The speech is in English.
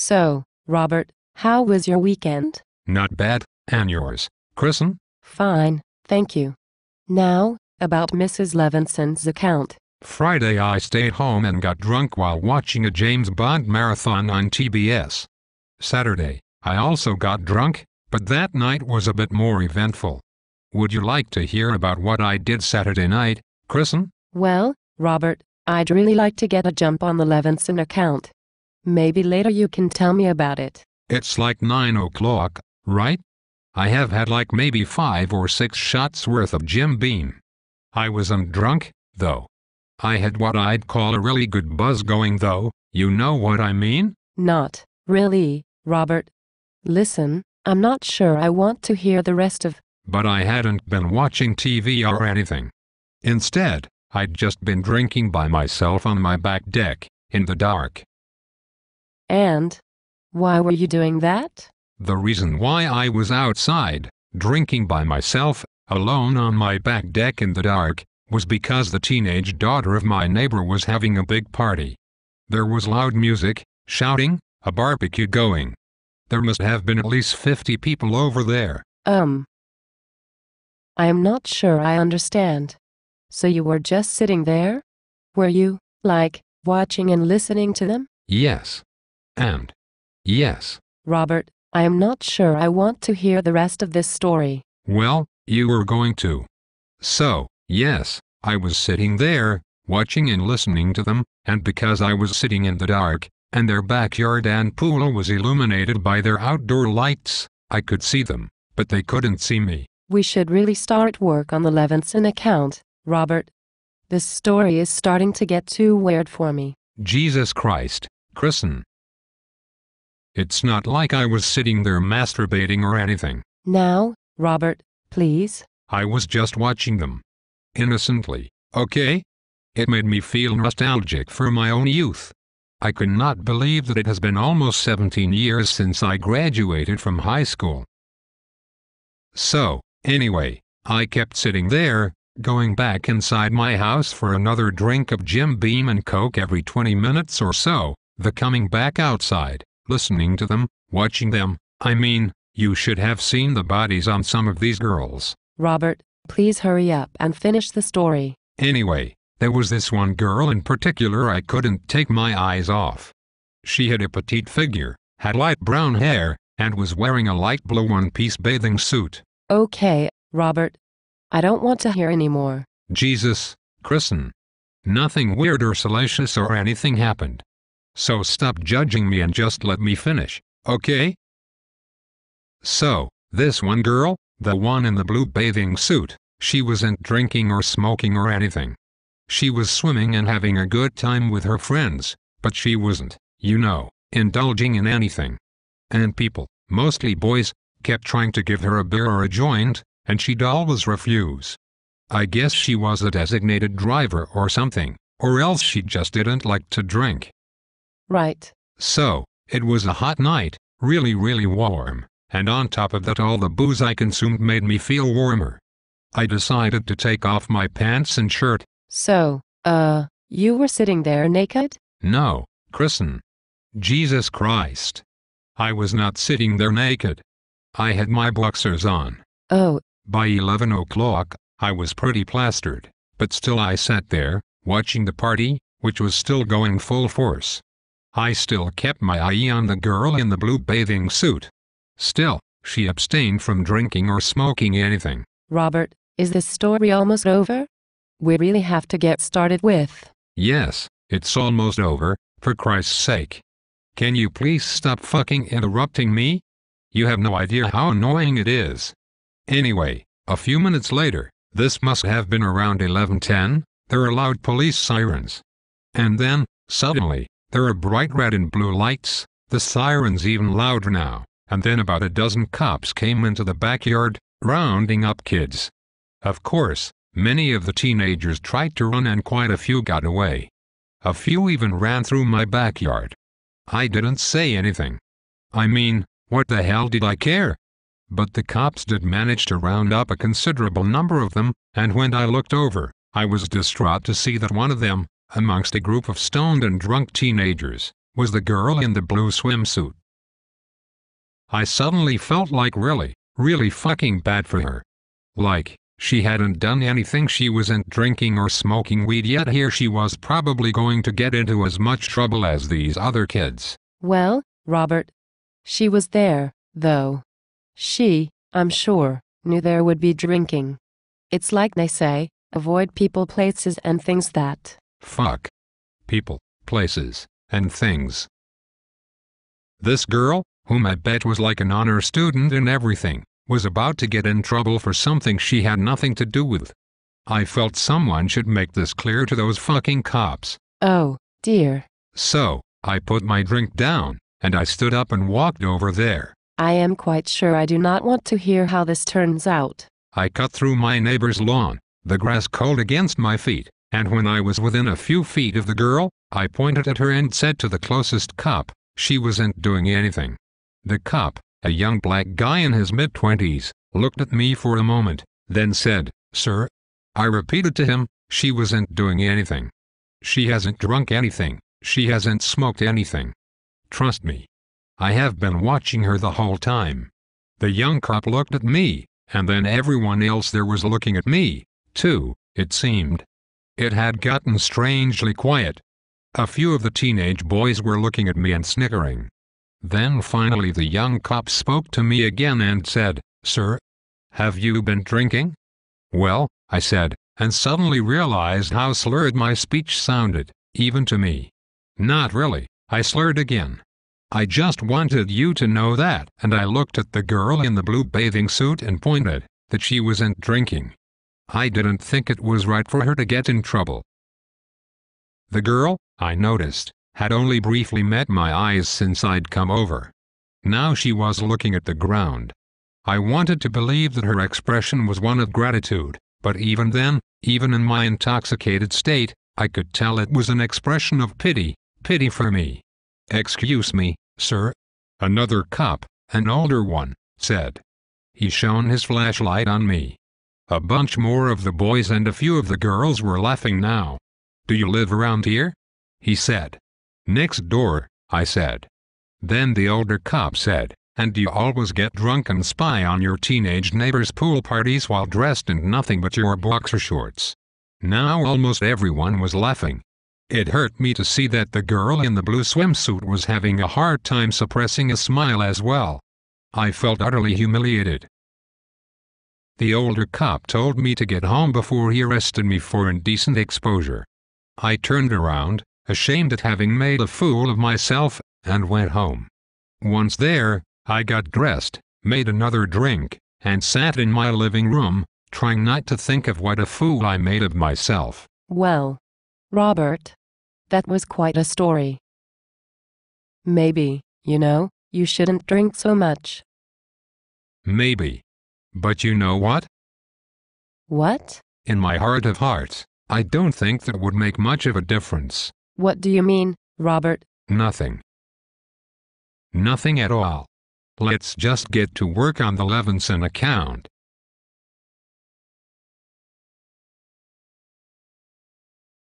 So, Robert, how was your weekend? Not bad, and yours, Kristen? Fine, thank you. Now, about Mrs. Levinson's account. Friday I stayed home and got drunk while watching a James Bond marathon on TBS. Saturday, I also got drunk, but that night was a bit more eventful. Would you like to hear about what I did Saturday night, Kristen? Well, Robert, I'd really like to get a jump on the Levinson account. Maybe later you can tell me about it. It's like 9 o'clock, right? I have had like maybe 5 or 6 shots worth of Jim Beam. I wasn't drunk, though. I had what I'd call a really good buzz going though, you know what I mean? Not really, Robert. Listen, I'm not sure I want to hear the rest of. But I hadn't been watching TV or anything. Instead, I'd just been drinking by myself on my back deck, in the dark. And? Why were you doing that? The reason why I was outside, drinking by myself, alone on my back deck in the dark, was because the teenage daughter of my neighbor was having a big party. There was loud music, shouting, a barbecue going. There must have been at least 50 people over there. I am not sure I understand. So you were just sitting there? Were you, like, watching and listening to them? Yes. And yes. Robert, I am not sure I want to hear the rest of this story. Well, you were going to. So, yes, I was sitting there, watching and listening to them, and because I was sitting in the dark, and their backyard and pool was illuminated by their outdoor lights, I could see them, but they couldn't see me. We should really start work on the Levinson account, Robert. This story is starting to get too weird for me. Jesus Christ, Kristen. It's not like I was sitting there masturbating or anything. Now, Robert, please. I was just watching them. Innocently, okay? It made me feel nostalgic for my own youth. I could not believe that it has been almost 17 years since I graduated from high school. So, anyway, I kept sitting there, going back inside my house for another drink of Jim Beam and Coke every 20 minutes or so, then coming back outside, listening to them, watching them. I mean, you should have seen the bodies on some of these girls. Robert, please hurry up and finish the story. Anyway, there was this one girl in particular I couldn't take my eyes off. She had a petite figure, had light brown hair, and was wearing a light blue one-piece bathing suit. Okay, Robert. I don't want to hear anymore. Jesus, Kristen. Nothing weird or salacious or anything happened. So stop judging me and just let me finish, okay? So, this one girl, the one in the blue bathing suit, she wasn't drinking or smoking or anything. She was swimming and having a good time with her friends, but she wasn't, you know, indulging in anything. And people, mostly boys, kept trying to give her a beer or a joint, and she'd always refuse. I guess she was a designated driver or something, or else she just didn't like to drink. Right. So, it was a hot night, really warm, and on top of that all the booze I consumed made me feel warmer. I decided to take off my pants and shirt. So, you were sitting there naked? No, Kristen. Jesus Christ. I was not sitting there naked. I had my boxers on. Oh. By 11 o'clock, I was pretty plastered, but still I sat there, watching the party, which was still going full force. I still kept my eye on the girl in the blue bathing suit. Still, she abstained from drinking or smoking anything. Robert, is this story almost over? We really have to get started with. Yes, it's almost over, for Christ's sake. Can you please stop fucking interrupting me? You have no idea how annoying it is. Anyway, a few minutes later, this must have been around 11:10, there are loud police sirens. And then, suddenly, there are bright red and blue lights, the sirens even louder now, and then about a dozen cops came into the backyard, rounding up kids. Of course, many of the teenagers tried to run and quite a few got away. A few even ran through my backyard. I didn't say anything. I mean, what the hell did I care? But the cops did manage to round up a considerable number of them, and when I looked over, I was distraught to see that one of them, amongst a group of stoned and drunk teenagers, was the girl in the blue swimsuit. I suddenly felt like really fucking bad for her. Like, she hadn't done anything, she wasn't drinking or smoking weed, yet here she was probably going to get into as much trouble as these other kids. Well, Robert, she was there, though. She, I'm sure, knew there would be drinking. It's like they say, avoid people, places, and things that. Fuck. People, places, and things. This girl, whom I bet was like an honor student and everything, was about to get in trouble for something she had nothing to do with. I felt someone should make this clear to those fucking cops. Oh, dear. So, I put my drink down, and I stood up and walked over there. I am quite sure I do not want to hear how this turns out. I cut through my neighbor's lawn, the grass cold against my feet, and when I was within a few feet of the girl, I pointed at her and said to the closest cop, she wasn't doing anything. The cop, a young black guy in his mid-20s, looked at me for a moment, then said, "Sir?" I repeated to him, she wasn't doing anything. She hasn't drunk anything, she hasn't smoked anything. Trust me. I have been watching her the whole time. The young cop looked at me, and then everyone else there was looking at me, too, it seemed. It had gotten strangely quiet. A few of the teenage boys were looking at me and snickering. Then finally the young cop spoke to me again and said, "Sir? Have you been drinking?" "Well," I said, and suddenly realized how slurred my speech sounded, even to me. "Not really," I slurred again. "I just wanted you to know that," and I looked at the girl in the blue bathing suit and pointed, "that she wasn't drinking. I didn't think it was right for her to get in trouble." The girl, I noticed, had only briefly met my eyes since I'd come over. Now she was looking at the ground. I wanted to believe that her expression was one of gratitude, but even then, even in my intoxicated state, I could tell it was an expression of pity for me. "Excuse me, sir?" Another cop, an older one, said. He shone his flashlight on me. A bunch more of the boys and a few of the girls were laughing now. "Do you live around here?" he said. "Next door," I said. Then the older cop said, "And do you always get drunk and spy on your teenage neighbors' pool parties while dressed in nothing but your boxer shorts?" Now almost everyone was laughing. It hurt me to see that the girl in the blue swimsuit was having a hard time suppressing a smile as well. I felt utterly humiliated. The older cop told me to get home before he arrested me for indecent exposure. I turned around, ashamed at having made a fool of myself, and went home. Once there, I got dressed, made another drink, and sat in my living room, trying not to think of what a fool I made of myself. Well, Robert, that was quite a story. Maybe, you shouldn't drink so much. Maybe. But you know what? What? In my heart of hearts, I don't think that would make much of a difference. What do you mean, Robert? Nothing. Nothing at all. Let's just get to work on the Levinson account.